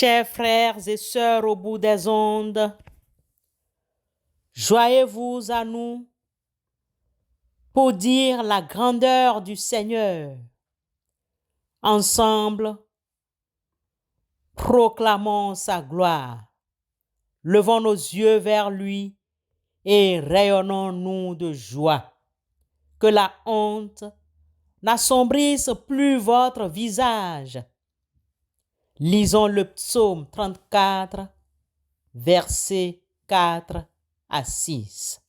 Chers frères et sœurs au bout des ondes, joignez-vous à nous pour dire la grandeur du Seigneur. Ensemble, proclamons sa gloire. Levons nos yeux vers lui et rayonnons-nous de joie. Que la honte n'assombrisse plus votre visage. Lisons le psaume 34, versets 4 à 6.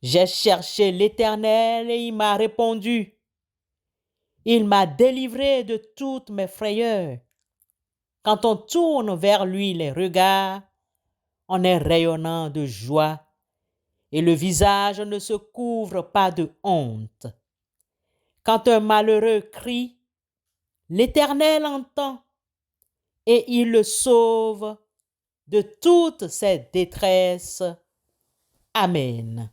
J'ai cherché l'Éternel et il m'a répondu. Il m'a délivré de toutes mes frayeurs. Quand on tourne vers lui les regards, on est rayonnant de joie et le visage ne se couvre pas de honte. Quand un malheureux crie, l'Éternel entend et il le sauve de toutes ses détresses. Amen.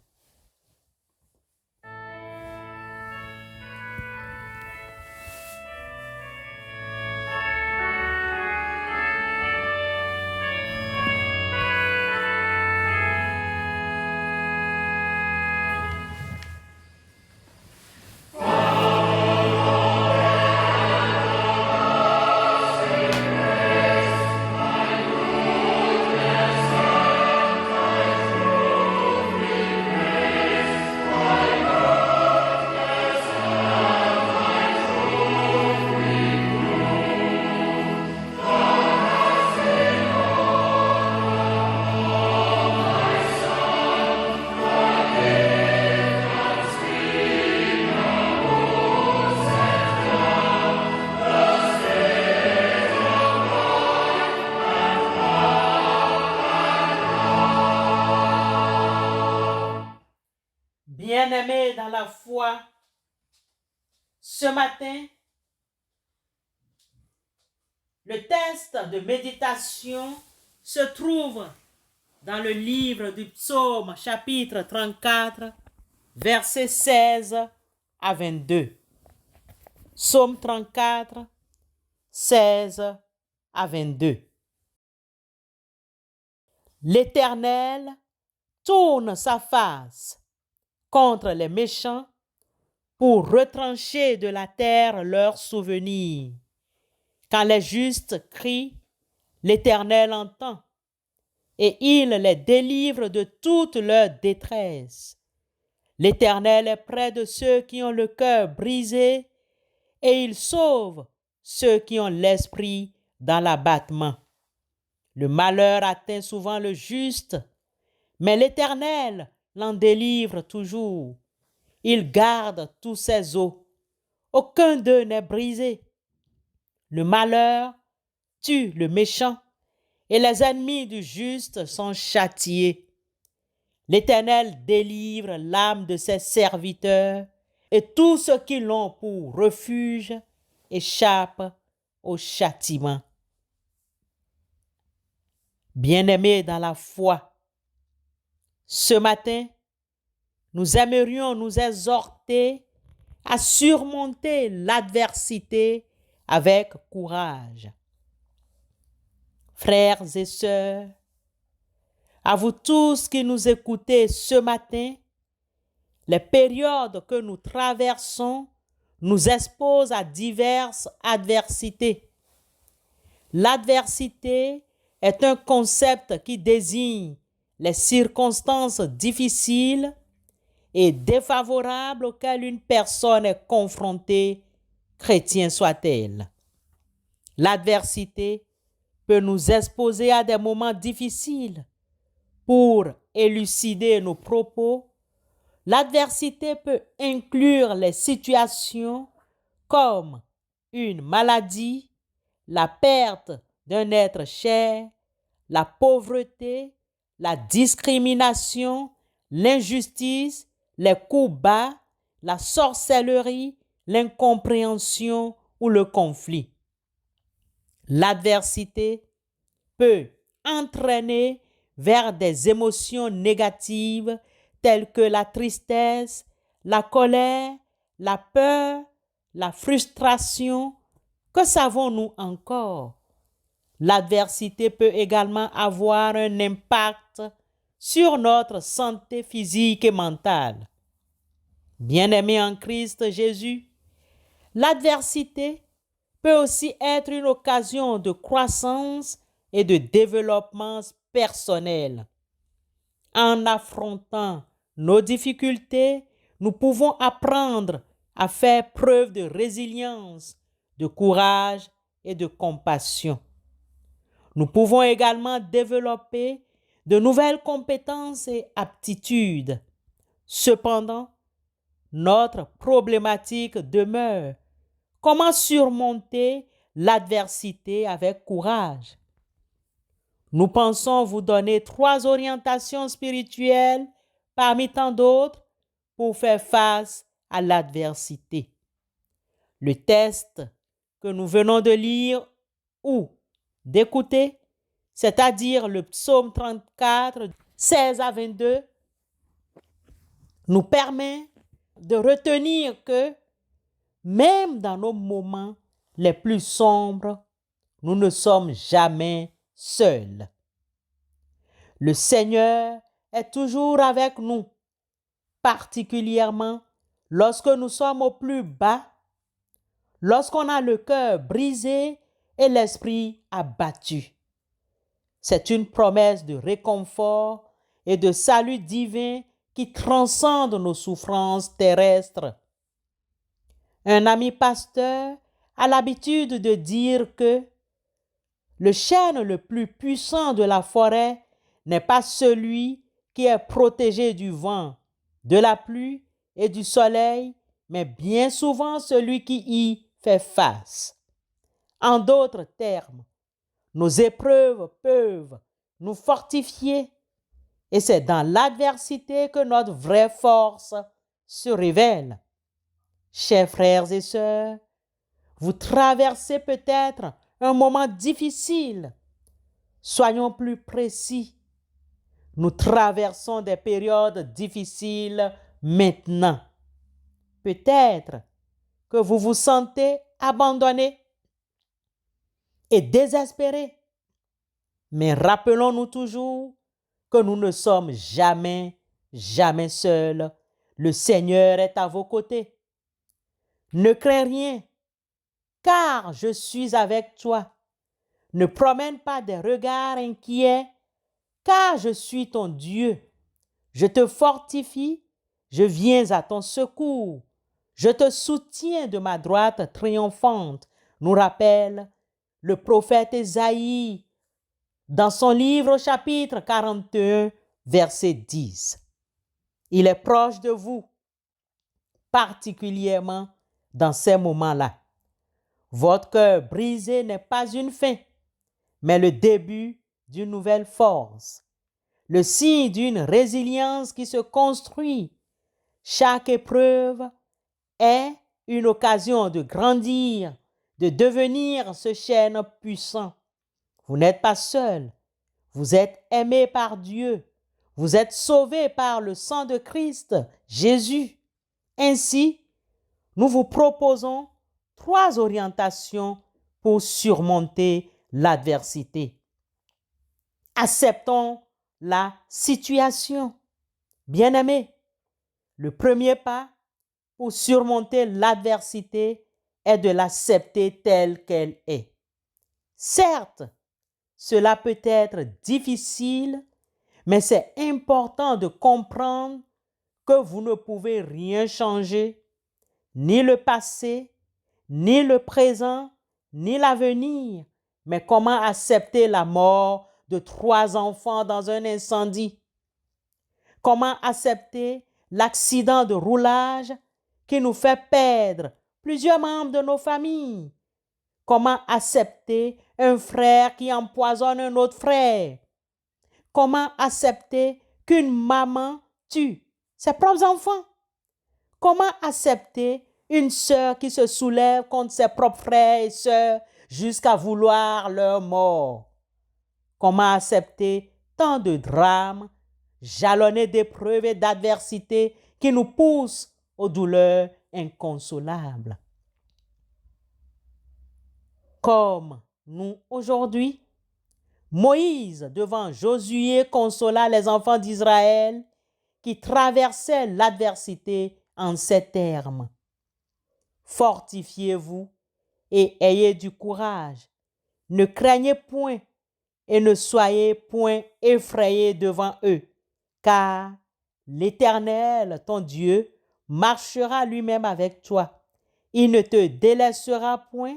Bien-aimés dans la foi, ce matin, le texte de méditation se trouve dans le livre du psaume chapitre 34, versets 16 à 22. Psaume 34, 16 à 22. L'Éternel tourne sa face contre les méchants pour retrancher de la terre leurs souvenirs. Quand les justes crient, l'Éternel entend et il les délivre de toute leur détresse. L'Éternel est près de ceux qui ont le cœur brisé et il sauve ceux qui ont l'esprit dans l'abattement. Le malheur atteint souvent le juste, mais l'Éternel l'en délivre toujours. Il garde tous ses os. Aucun d'eux n'est brisé. Le malheur tue le méchant et les ennemis du juste sont châtiés. L'Éternel délivre l'âme de ses serviteurs et tous ceux qui l'ont pour refuge échappent au châtiment. Bien-aimés dans la foi, ce matin, nous aimerions nous exhorter à surmonter l'adversité avec courage. Frères et sœurs, à vous tous qui nous écoutez ce matin, les périodes que nous traversons nous exposent à diverses adversités. L'adversité est un concept qui désigne les circonstances difficiles et défavorables auxquelles une personne est confrontée, chrétien soit-elle. L'adversité peut nous exposer à des moments difficiles. Pour élucider nos propos, l'adversité peut inclure les situations comme une maladie, la perte d'un être cher, la pauvreté, la discrimination, l'injustice, les coups bas, la sorcellerie, l'incompréhension ou le conflit. L'adversité peut entraîner vers des émotions négatives telles que la tristesse, la colère, la peur, la frustration. Que savons-nous encore? L'adversité peut également avoir un impact sur notre santé physique et mentale. Bien-aimés en Christ Jésus, l'adversité peut aussi être une occasion de croissance et de développement personnel. En affrontant nos difficultés, nous pouvons apprendre à faire preuve de résilience, de courage et de compassion. Nous pouvons également développer de nouvelles compétences et aptitudes. Cependant, notre problématique demeure: comment surmonter l'adversité avec courage? Nous pensons vous donner 3 orientations spirituelles parmi tant d'autres pour faire face à l'adversité. Le texte que nous venons de lire ou d'écouter, c'est-à-dire le psaume 34, 16 à 22, nous permet de retenir que même dans nos moments les plus sombres, nous ne sommes jamais seuls. Le Seigneur est toujours avec nous, particulièrement lorsque nous sommes au plus bas, lorsqu'on a le cœur brisé et l'esprit abattu. C'est une promesse de réconfort et de salut divin qui transcende nos souffrances terrestres. Un ami pasteur a l'habitude de dire que le chêne le plus puissant de la forêt n'est pas celui qui est protégé du vent, de la pluie et du soleil, mais bien souvent celui qui y fait face. En d'autres termes, nos épreuves peuvent nous fortifier et c'est dans l'adversité que notre vraie force se révèle. Chers frères et sœurs, vous traversez peut-être un moment difficile. Soyons plus précis. Nous traversons des périodes difficiles maintenant. Peut-être que vous vous sentez abandonné et désespéré. Mais rappelons-nous toujours que nous ne sommes jamais, jamais seuls. Le Seigneur est à vos côtés. Ne crains rien, car je suis avec toi. Ne promène pas des regards inquiets, car je suis ton Dieu. Je te fortifie, je viens à ton secours. Je te soutiens de ma droite triomphante, nous rappelle le prophète Ésaïe dans son livre au chapitre 41, verset 10. Il est proche de vous, particulièrement dans ces moments-là. Votre cœur brisé n'est pas une fin, mais le début d'une nouvelle force, le signe d'une résilience qui se construit. Chaque épreuve est une occasion de grandir, de devenir ce chêne puissant. Vous n'êtes pas seul, vous êtes aimé par Dieu, vous êtes sauvé par le sang de Christ, Jésus. Ainsi, nous vous proposons 3 orientations pour surmonter l'adversité. Acceptons la situation. Bien-aimés, le premier pas pour surmonter l'adversité est de l'accepter telle qu'elle est. Certes, cela peut être difficile, mais c'est important de comprendre que vous ne pouvez rien changer, ni le passé, ni le présent, ni l'avenir. Mais comment accepter la mort de 3 enfants dans un incendie? Comment accepter l'accident de roulage qui nous fait perdre plusieurs membres de nos familles? Comment accepter un frère qui empoisonne un autre frère? Comment accepter qu'une maman tue ses propres enfants? Comment accepter une sœur qui se soulève contre ses propres frères et sœurs jusqu'à vouloir leur mort? Comment accepter tant de drames jalonnés d'épreuves et d'adversités qui nous poussent aux douleurs inconsolables? Comme nous aujourd'hui, Moïse, devant Josué, consola les enfants d'Israël qui traversaient l'adversité en ces termes. Fortifiez-vous et ayez du courage. Ne craignez point et ne soyez point effrayés devant eux, car l'Éternel, ton Dieu, marchera lui-même avec toi. Il ne te délaissera point,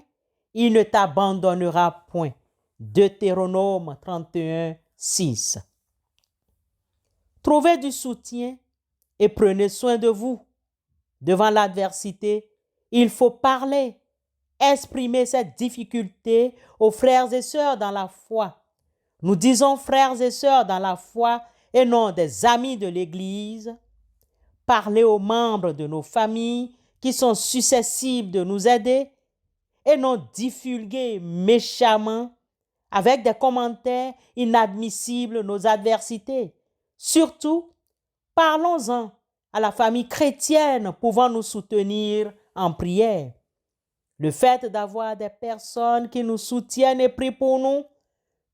il ne t'abandonnera point. Deutéronome 31, 6. Trouvez du soutien et prenez soin de vous. Devant l'adversité, il faut parler, exprimer cette difficulté aux frères et sœurs dans la foi. Nous disons frères et sœurs dans la foi et non des amis de l'Église. Parler aux membres de nos familles qui sont susceptibles de nous aider et non divulguer méchamment avec des commentaires inadmissibles nos adversités. Surtout, parlons-en à la famille chrétienne pouvant nous soutenir en prière. Le fait d'avoir des personnes qui nous soutiennent et prient pour nous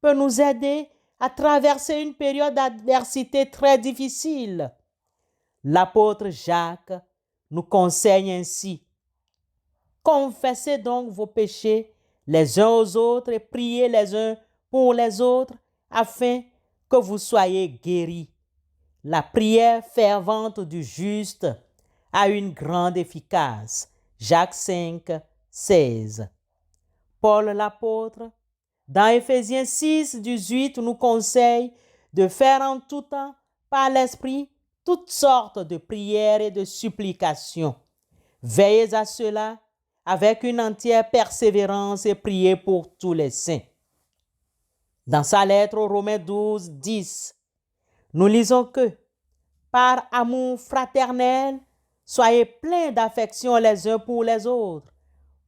peut nous aider à traverser une période d'adversité très difficile. L'apôtre Jacques nous conseille ainsi: confessez donc vos péchés les uns aux autres et priez les uns pour les autres afin que vous soyez guéris. La prière fervente du juste a une grande efficace. Jacques 5, 16. Paul l'apôtre, dans Éphésiens 6, 18, nous conseille de faire en tout temps, par l'Esprit, toutes sortes de prières et de supplications. Veillez à cela avec une entière persévérance et priez pour tous les saints. Dans sa lettre aux Romains 12, 10, nous lisons que, par amour fraternel, soyez pleins d'affection les uns pour les autres.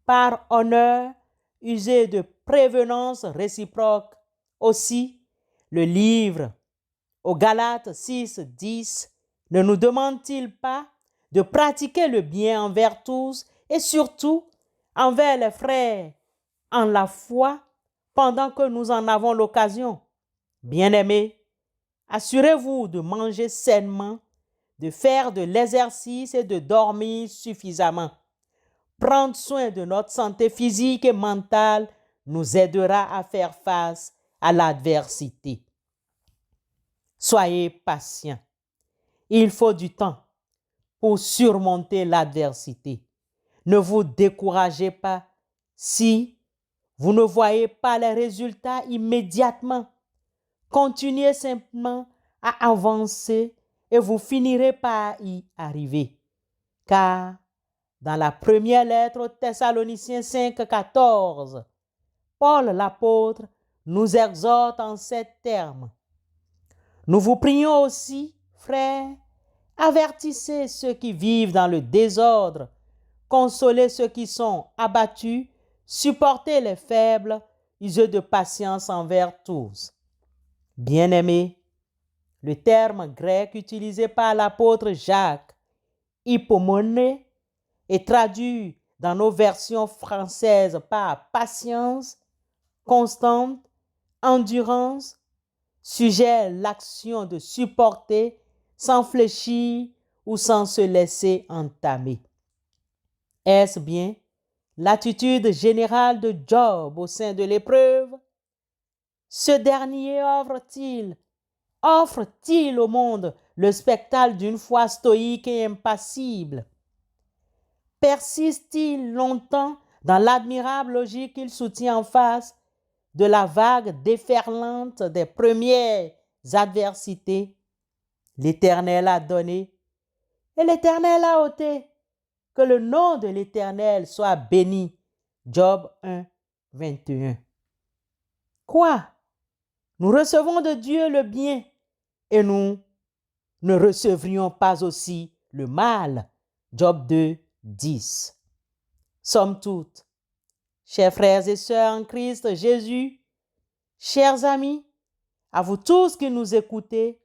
Par honneur, usez de prévenance réciproque. Aussi, le livre aux Galates 6, 10 ne nous demande-t-il pas de pratiquer le bien envers tous et surtout envers les frères en la foi pendant que nous en avons l'occasion? Bien-aimés, assurez-vous de manger sainement, de faire de l'exercice et de dormir suffisamment. Prendre soin de notre santé physique et mentale nous aidera à faire face à l'adversité. Soyez patients. Il faut du temps pour surmonter l'adversité. Ne vous découragez pas si vous ne voyez pas les résultats immédiatement. Continuez simplement à avancer et vous finirez par y arriver. Car dans la première lettre aux Thessaloniciens 5, 14, Paul l'apôtre nous exhorte en ces termes: nous vous prions aussi, frères, avertissez ceux qui vivent dans le désordre, consolez ceux qui sont abattus, supportez les faibles, usez de patience envers tous. Bien-aimés, le terme grec utilisé par l'apôtre Jacques, hypomone, est traduit dans nos versions françaises par patience, constante, endurance, suggère l'action de supporter sans fléchir ou sans se laisser entamer. Est-ce bien l'attitude générale de Job au sein de l'épreuve? Ce dernier offre-t-il au monde le spectacle d'une foi stoïque et impassible? Persiste-t-il longtemps dans l'admirable logique qu'il soutient en face de la vague déferlante des premières adversités? L'Éternel a donné et l'Éternel a ôté. Que le nom de l'Éternel soit béni. Job 1, 21. Quoi? Nous recevons de Dieu le bien et nous ne recevrions pas aussi le mal. Job 2, 10. Somme toute, chers frères et sœurs en Christ Jésus, chers amis, à vous tous qui nous écoutez,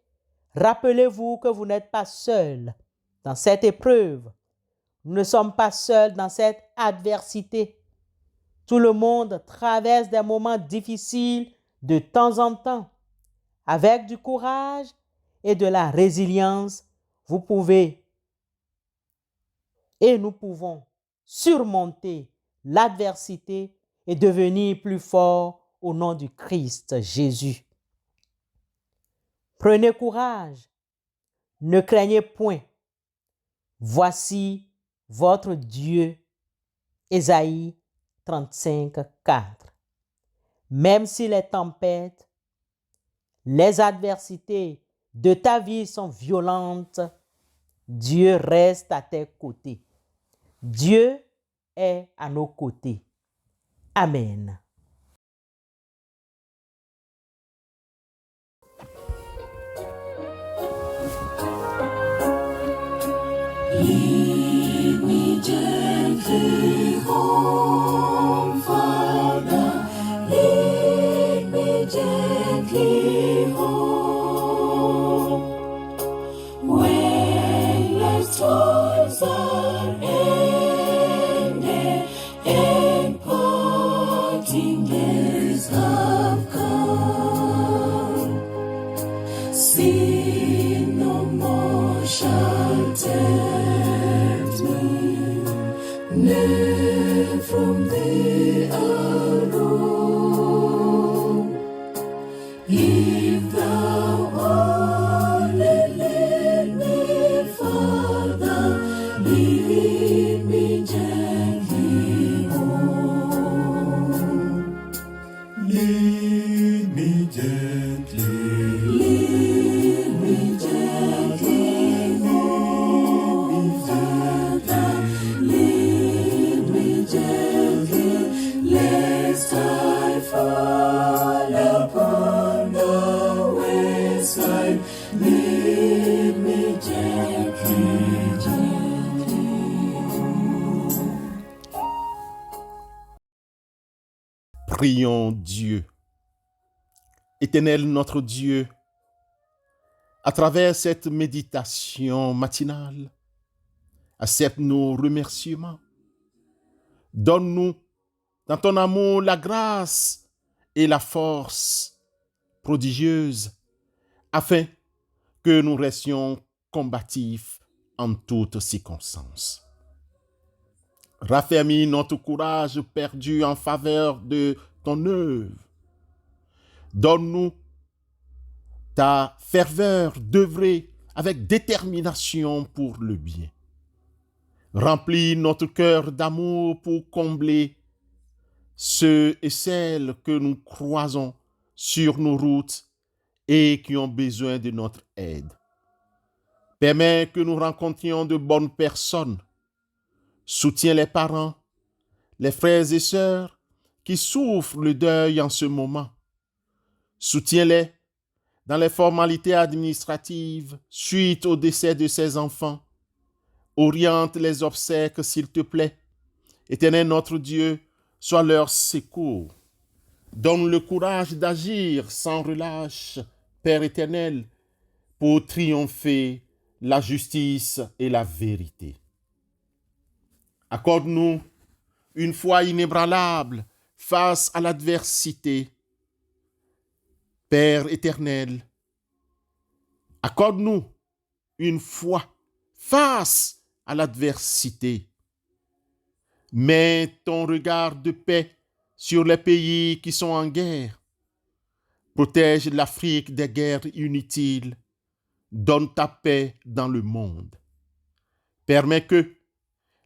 rappelez-vous que vous n'êtes pas seuls dans cette épreuve. Nous ne sommes pas seuls dans cette adversité. Tout le monde traverse des moments difficiles de temps en temps, avec du courage et de la résilience, vous pouvez et nous pouvons surmonter l'adversité et devenir plus forts au nom du Christ Jésus. Prenez courage, ne craignez point. Voici votre Dieu. Ésaïe 35, 4. Même si les tempêtes, les adversités de ta vie sont violentes, Dieu reste à tes côtés. Dieu est à nos côtés. Amen. Lead me gently home, Father. Lead me gently home. When life's toils are ended and parting days have come, sin no more shall tempt me, nay, from thee alone. If thou only lead me, Father, lead me gently home. Lead me gently. Lead me gently home, Father. Lead me gently, lest I fall upon the wayside. Lead me gently, gently. Prions Dieu. Éternel notre Dieu, à travers cette méditation matinale, accepte nos remerciements. Donne-nous, dans ton amour, la grâce et la force prodigieuse, afin que nous restions combatifs en toutes circonstances. Raffermis notre courage perdu en faveur de ton œuvre. Donne-nous ta ferveur d'œuvrer avec détermination pour le bien. Remplis notre cœur d'amour pour combler ceux et celles que nous croisons sur nos routes et qui ont besoin de notre aide. Permets que nous rencontrions de bonnes personnes. Soutiens les parents, les frères et sœurs qui souffrent le deuil en ce moment. Soutiens-les dans les formalités administratives suite au décès de ses enfants. Oriente les obsèques, s'il te plaît. Éternel notre Dieu, sois leur secours. Donne le courage d'agir sans relâche, Père éternel, pour triompher la justice et la vérité. Accorde-nous une foi inébranlable face à l'adversité. Père éternel, accorde-nous une foi face à l'adversité. Mets ton regard de paix sur les pays qui sont en guerre. Protège l'Afrique des guerres inutiles. Donne ta paix dans le monde. Permets que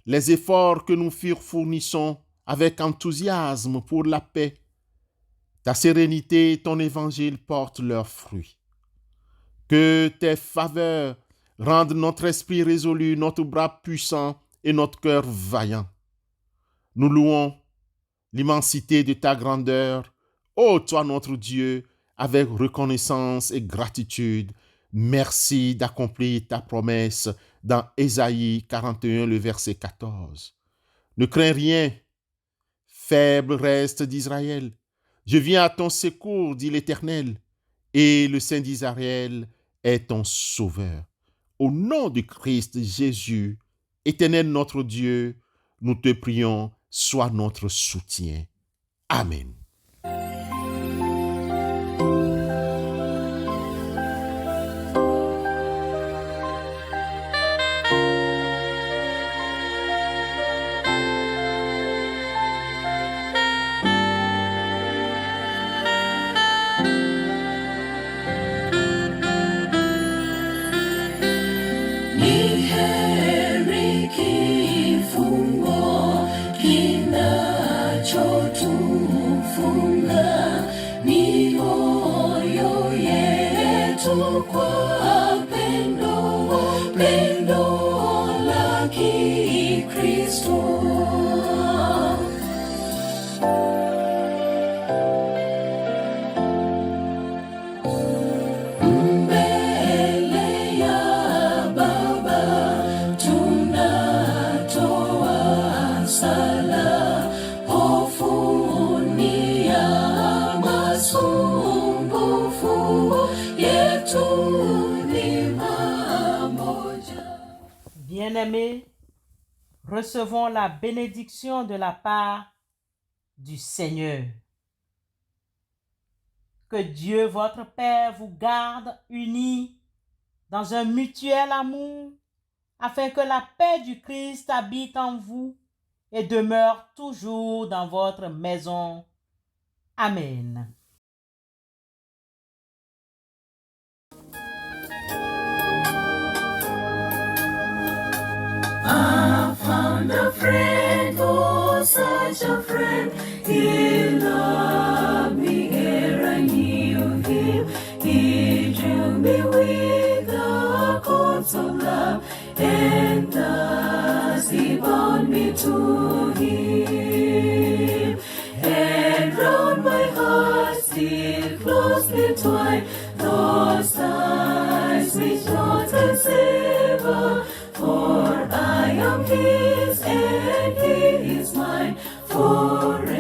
les efforts que nous fournissons avec enthousiasme pour la paix, ta sérénité et ton évangile portent leurs fruits. Que tes faveurs rendent notre esprit résolu, notre bras puissant et notre cœur vaillant. Nous louons l'immensité de ta grandeur, ô toi notre Dieu, avec reconnaissance et gratitude. Merci d'accomplir ta promesse dans Ésaïe 41, le verset 14. Ne crains rien, faible reste d'Israël. Je viens à ton secours, dit l'Éternel, et le Saint d'Israël est ton sauveur. Au nom du Christ Jésus, Éternel notre Dieu, nous te prions, sois notre soutien. Amen. sala hofuni ya masumbufu yetu ni mamoja. Bien-aimés, recevons la bénédiction de la part du Seigneur. Que Dieu, votre Père, vous garde unis dans un mutuel amour, afin que la paix du Christ habite en vous et demeure toujours dans votre maison. Amen. I found a friend, oh such a friend. He loved me ere I knew him. He drew me with the cords of love, and thus he bound me to him. And round my heart still closely twined those ties which not can sever. For I am his and he is mine forever.